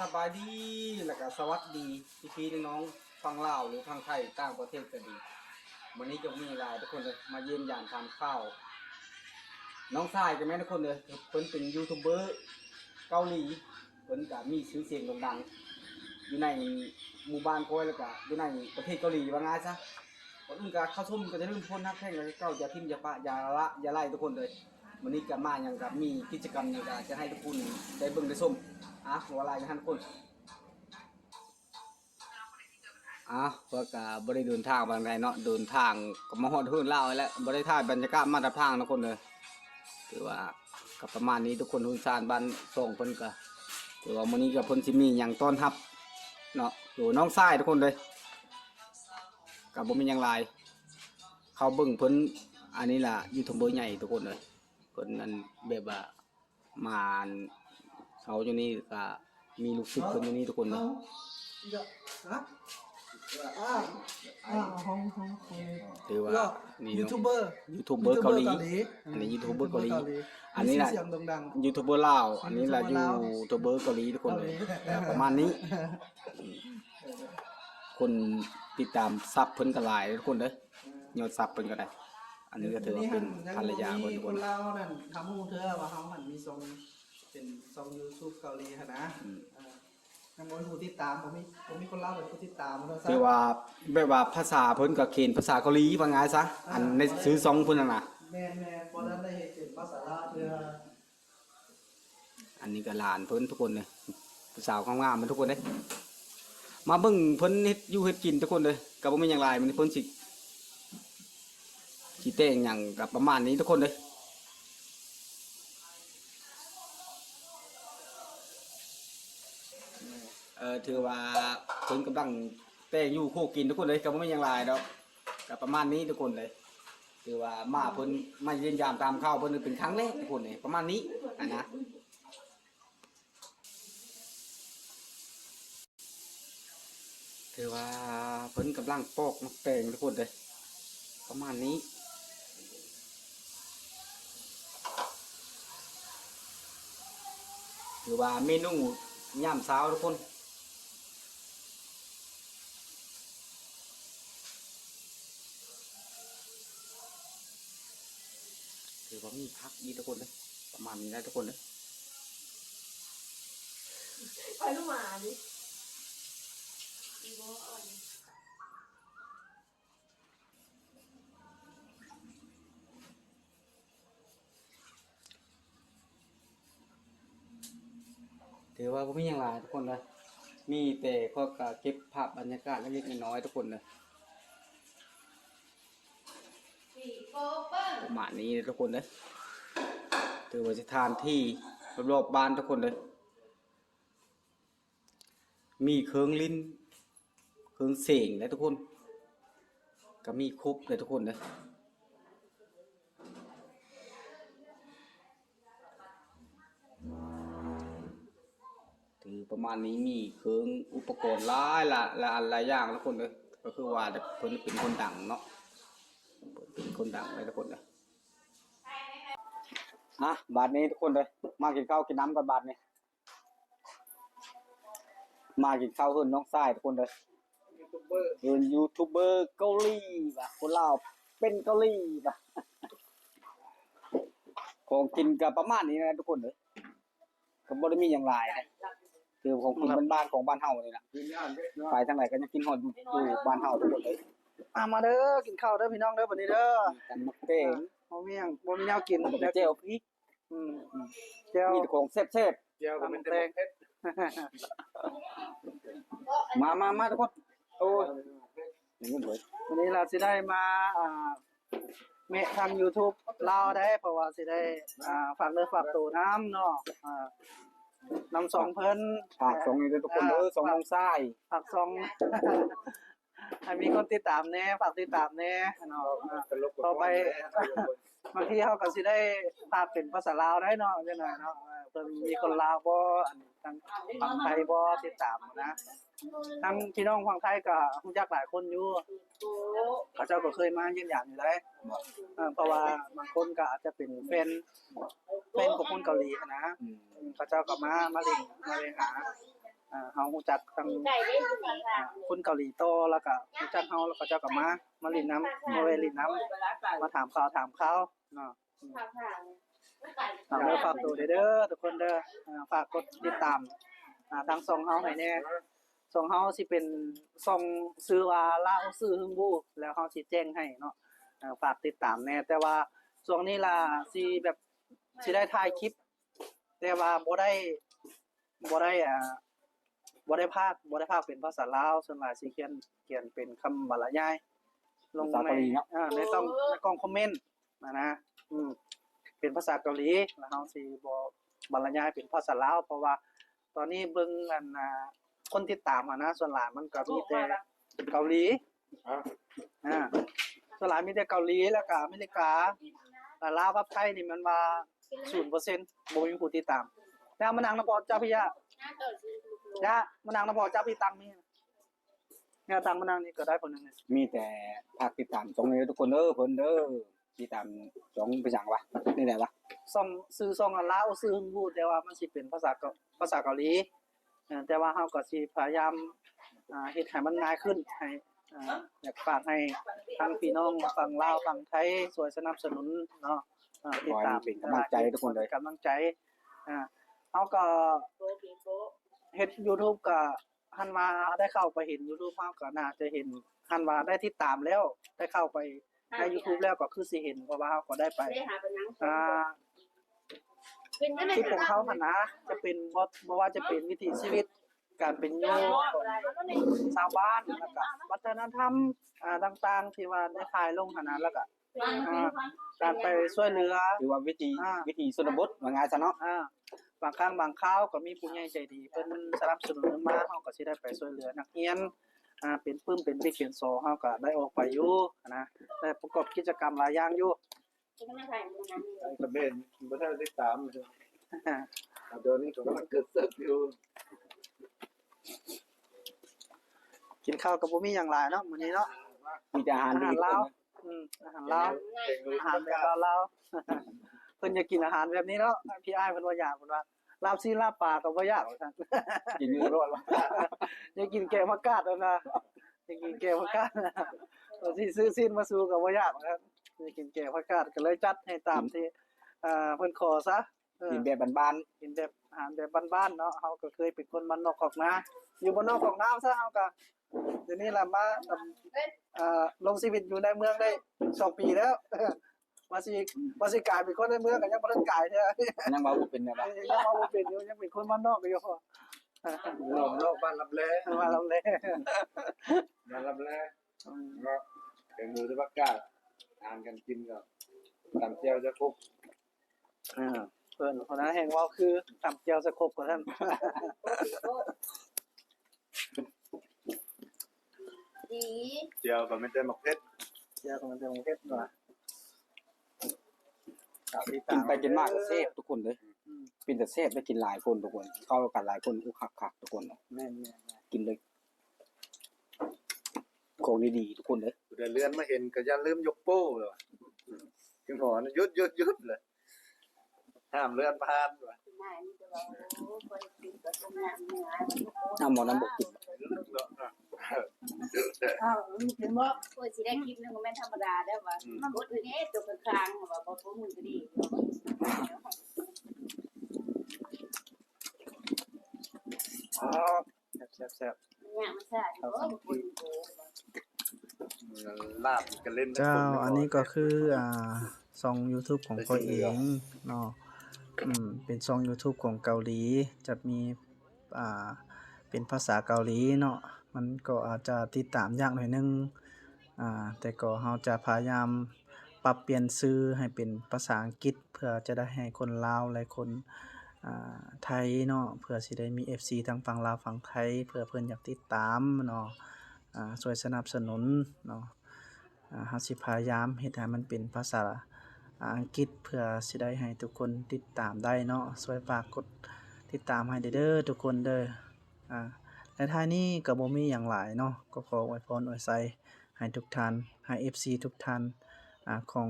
สบายดีแล้วก็สวัสดีพี่ๆน้องๆฟังลาวหรือทางไทยต่างประเทศก็ดีวันนี้จะมีหลายทุกคนเลยมาเยี่ยมยามทานข้าวน้องชายกันไหมทุกคนเลยเพิ่นเป็นยูทูบเบอร์เกาหลีเพิ่นก็มีชื่อเสียงโด่งดังอยู่ในหมู่บ้านก้อยแล้วก็อยู่ในประเทศเกาหลีว่าง่ายซะคนอื่นก็เข้าชมก็จะลืมพ้นนักแข่งเลยเก้าอย่าทิ่มอย่าปะอย่าละอย่าไล่ทุกคนเลยวันนี้ก็มาอย่างกับมีกิจกรรมอย่างกับจะให้ทุกคนได้เบิ่งได้ชมหัวลายนะทุกคนเพื่อกับบริเดินทางบางไรเนาะเดินทางก็มาฮอดฮื้นเล่าแล้วบริถ่ายบรรยากาศมาตรทางทุกคนเลยถือว่ากับประมาณนี้ทุกคนหุ่นซานบ้านส่งเพิ่นก็ถือว่ามื้อนี้ก็เพิ่นสิมีหยังต้อนรับเนาะอยู่น้องชายทุกคนเลยกับบ่มีหยังหลายเขาเบิ่งเพิ่นอันนี้ล่ะยูทูบเบอร์ใหญ่ทุกคนเลยเพิ่นนั่นแบบว่ามาเขาอยู่นี่ก็มีลูกศิษย์เพิ่นอยู่นี่ทุกคนเลยถือว่านี่ยูทูบเบอร์เกาหลีอันนี้ยูทูบเบอร์เกาหลีอันนี้แหละยูทูบเบอร์ลาวอันนี้แหละยูทูบเบอร์เกาหลีทุกคนเลยประมาณนี้คนติดตามซับเพิ่นก็หลายทุกคนเลยยอดซับเพิ่นก็ได้อันนี้ก็ถือว่าเป็นภรรยาคนทุกคนเรานั่นทำหูเธอว่าเขาหันมีทรงเป็นทรงยูทูบเกาหลีนะยังบ่มีผู้ติดตามผมมีคนเล่าเป็นผู้ติดตามคือว่าแบบว่าภาษาเพิ่นก็เขียนภาษาเกาหลีว่าไงซะอันในซื้อซองเพิ่นน่ะแม่บ่นั้นได้เฮ็ดเป็นภาษาลาวเทื่ออันนี้ก็หลานเพิ่นทุกคนเลยภาษาความงามมันทุกคนเด้มาเบิ่งเพิ่นเฮ็ดอยู่เฮ็ดกินทุกคนเลยก็บ่มีหยังหลายมันเพิ่นสิแต่งหยังก็ประมาณนี้ทุกคนเลยถือว่าเพิ่นกำลังแต่งอยู่คู่กินทุกคนเลยก็บ่มีหยังหลายดอกก็ประมาณนี้ทุกคนเลยถือว่ามาเพิ่นมาเยี่ยมยามตามข้าวเพิ่นเป็นครั้งแรกทุกคนเลยประมาณนี้นะถือว่าเพิ่นกำลังปอกมะแตงทุกคนเลยประมาณนี้ถือว่าเมนูยามเช้าทุกคนถือว่ามีพักดีทุกคนเลยประมาณนี้ได้ทุกคนเลยไปลูกหมาดิถือว่าผมมีอย่างไรทุกคนเลยมีแต่พวกเก็บภาพบรรยากาศเล็กๆน้อยๆทุกคนเลยประมาณนี้ทุกคนเลยถือว่าจะทานที่รอบๆบ้านทุกคนเลยมีเครื่องลิ้นเครื่องเสียงเลยทุกคนก็มีครบเลยทุกคนเลยถือประมาณนี้มีเครื่องอุปกรณ์หลายอย่างทุกคนเลยก็คือว่าเพิ่นเป็นคนดังเนาะเป็นคนดังเลยทุกคนเลยบาทนี้ทุกคนเลยมากินข้าวกินน้ำกันบาทนี้มากินข้าวเฮือนน้องชายทุกคนเลยยูทูบเบอร์เกาหลีป่ะคนลาวเป็นเกาหลีป่ะของกินกับประมาณนี้นะทุกคนเลยก็บ่ได้มีอย่างไรคือของกินบ้านของบ้านเฮานี่แหละไปทางไหนก็จะกินหอดอยู่บ้านเฮาทุกคนเลยมาเด้อกินข้าวเด้อพี่น้องเด้อบัดนี้เด้อกันมักเต้งบ่มีหยังบ่มีแนวกินแต่เจียวพริกเจียวมีแต่ของแซ่บๆเจียวก็เป็นแตงมาทุกคนโอ้ยอย่างนี้เลยวันนี้เราสิได้มาเมะทาง YouTube ลาวได้เพราะว่าสิได้ฝากเนื้อฝากตัวน้ำเนาะนำซองเพิ่นฝากซองนี่ทุกคนซองน้องชายฝากซองให้มีคนติดตามแน่ฝากติดตามแน่เนาะต่อไปบางทีเฮาก็สิได้ฝากเป็นภาษาลาวได้เนาะจังได๋เนาะเพิ่นมีคนลาวบ่ทางฝั่งไทยบ่ติดตามนะทั้งพี่น้องฝั่งไทยก็รู้จักหลายคนอยู่เขาเจ้าก็เคยมาเยี่ยมยามอยู่ได้เพราะว่าบางคนก็อาจจะเป็นแฟนของคนเกาหลีนะเขาเจ้าก็มาเล่นหา าฮู้จักทาง ไก่ได้สิค่ะ คนเกาหลีโตแล้วก็รู้จักเฮาแล้วก็เจ้าก็มาเล่นน้ำมาแวะเล่นน้ำมาถามข่าวเนาะ ค่ะค่ะ ฝากเด้อฝากตัวเด้อทุกคนเด้อฝากกดติดตามทางช่องเฮาให้แน่ช่องเฮาสิเป็นช่องชื่อว่าลาวซื่อฮึงบูแล้วเฮาสิแจ้งให้เนาะฝากติดตามแน่แต่ว่าช่วงนี้ล่ะสิแบบสิได้ถ่ายคลิปแต่ว่าบ่ได้บ่ได้พากย์เป็นภาษาลาวส่วนหลายสิเขียนเป็นคำบรรยายลงในในกล่องคอมเมนต์นะเป็นภาษาเกาหลีแล้วเฮาสิบ่บรรยายเป็นภาษาลาวเพราะว่าตอนนี้เบิ่งอันคนติดตามนะส่วนหลายมันก็มีแต่เกาหลีส่วนหลายมีแต่เกาหลีแล้วก็อเมริกาแต่ลาวกับไทยนี่มันว่า 0% บ่มีผู้ติดตามแล้วมานั่งนำพอเจ้าพี่ยะยะมานั่งนำพอเจ้าพี่ตังมีเนี่ยตังมานั่งนี่ก็ได้คนนึงนี่ มีแต่ภาคติดตาม2นี้ทุกคนเด้อเพิ่นเด้อติดตาม2ไปจังวะนี่แหละวะ ซ่องซื้อซ่องอันลาวซื้อฮึงบูแต่ว่ามันสิเป็นภาษาเกาหลีแต่ว่าเฮาก็สิพยายามเฮ็ดให้มันง่ายขึ้นให้อยากฝากให้ทางพี่น้องฝั่งลาวฝั่งไทยช่วยสนับสนุนเนาะติดตาม เป็นกำลังใจทุกคนเลย กำลังใจเฮาก็เฮ็ด YouTube ก็หันว่าได้เข้าไปเห็น YouTube เฮาก็น่าจะเห็นหันว่าได้ติดตามแล้วได้เข้าไปใน YouTube แล้วก็คือสิเห็นเพราะว่าเฮาก็ได้ไปคลิปของเขาหั่นนะจะเป็นบ่ว่าจะเป็นวิถีชีวิตการเป็นอยู่ของชาวบ้านแล้วก็วัฒนธรรมต่างๆที่ว่าได้ถ่ายลงหั่นนะแล้วก็การไปช่วยเหลือ หรือว่าวิธีชนบทว่าง่ายซะเนาะ บางครั้งบางคราวก็มีผู้ใหญ่ใจดีเพิ่นสนับสนุนมาเฮาก็สิได้ไปช่วยเหลือนักเรียนเป็นปึ้มเป็นบิ๊กเป็นโซเฮาก็ได้ออกไปอยู่นะได้ประกอบกิจกรรมหลายอย่างอยู่ ก็เป็นบ่ทันได้ตามเดี๋ยวนี้ก็กำลังเกิดเสิร์ฟอยู่ กินข้าวก็บ่มีหยังหลายเนาะมื้อนี้เนาะ มีแต่อาหาร อา ดี หาร ทุกค ลาวน นะ อาหารลาวอาหารแบบลาวเพิ่นอยากกินอาหารแบบนี้เนาะพี่อ้ายเพิ่นว่าอยากเพิ่นว่าลาบซีลาบปลาก็บ่อยากว่าซั่น กินอยู่รอดวะ อยากกินแกงผักกาดแล้วนะอยากกินแกงผักกาดสิซื้อซีนมาสู่ก็บ่ยากนะครับอยากกินแกงผักกาดก็เลยจัดให้ตามที่เพิ่นขอซะ กินแบบบ้าน กินแบบอาหารแบบบ้านๆเนาะเฮาก็เคยเป็นคนบ้านนอกของนาอยู่บ้านนอกของนาซะเฮาก็เดี๋ยวนี้ล่ะมาลงชีวิตอยู่ในเมืองได้2ปีแล้วว่าสิกลายเป็นคนในเมืองก็ยังบ่ทันกลายแท้ ๆยังว่าบ่เป็นแบบว่า ยังว่าบ่เป็นอยู่ยังเป็นคนบ้านนอกอยู่ โลกบ้านรับแล ว่าแล้วแล บ้านรับแลก็เป็นมือที่บักกาทานกันกินก็ตำแจ่วจะครบ เพิ่นคนนั้นแห่งเว้าคือตำแจ่วสะครบกว่าท่าน ดี เจียวก็ไม่ได้หมกเพชร แจ่วก็มันจะลงเพชรว่า กินไปกินมากก็เซฟทุกคนเลยเป็นแต่เซฟได้กินหลายคนทุกคนเข้ากันหลายคนอุคักๆทุกคน แม่น กินเลยของดีๆทุกคนเลย เดือนเลื่อนมาเห็นก็อย่าลืมยกโป้เลยว่ะจึงพอนะหยุดเลยห้ามเลื่อนผ่านว่ะ น้ำหมอน้ำบกกิน อ้าวเห็นบ่ โอ้ยสิได้คลิปนึงก็แม่นธรรมดาได้ว่ามันบ่ถือเด้ตัวกลางๆว่าบ่พวกมึงก็ดี อ๋อแซ่บ เนี่ยมันซ่าโอ้บ่คนโก ลาบกันเล่น เจ้าอันนี้ก็คือช่อง YouTube ของข้อยเองเนาะเป็นช่อง YouTube ของเกาหลีจะมีเป็นภาษาเกาหลีเนาะมันก็อาจจะติดตามยากหน่อยนึงแต่ก็เราจะพยายามปรับเปลี่ยนชื่อให้เป็นภาษาอังกฤษเพื่อจะได้ให้คนลาวและคนไทยเนาะเพื่อสิได้มี FC ทั้งฝั่งลาวฝั่งไทยเพื่อเพิ่นอยากติดตามเนาะช่วยสนับสนุนเนาะเฮาสิพยายามเฮ็ดให้มันเป็นภาษาอังกฤษเพื่อสิได้ให้ทุกคนติดตามได้เนาะช่วยฝากกดติดตามให้เด้อทุกคนเด้อในท้ายนี้ก็บ่มีหยังหลายเนาะก็ขออวยพรอวยไสให้ทุกท่านให้ FC ทุกท่านของ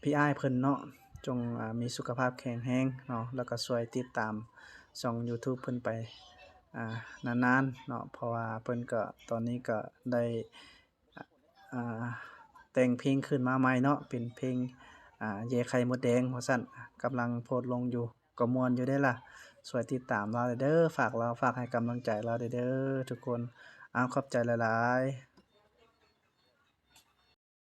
พี่อ้ายเพิ่นเนาะจงมีสุขภาพแข็งแรงเนาะแล้วก็ช่วยติดตามช่อง YouTube เพิ่นไป นานๆเนาะเพราะว่าเพิ่นก็ตอนนี้ก็ได้อ่าแต่งเพลงขึ้นมาใหม่เนาะเป็นเพลงแย่ไข่มดแดงว่าซั่นกำลังโพสต์ลงอยู่ก็ม่วนอยู่เดะล่ะช่วยติดตามเราเด้อฝากให้กำลังใจเราเด้อทุกคนขอบใจหลายๆ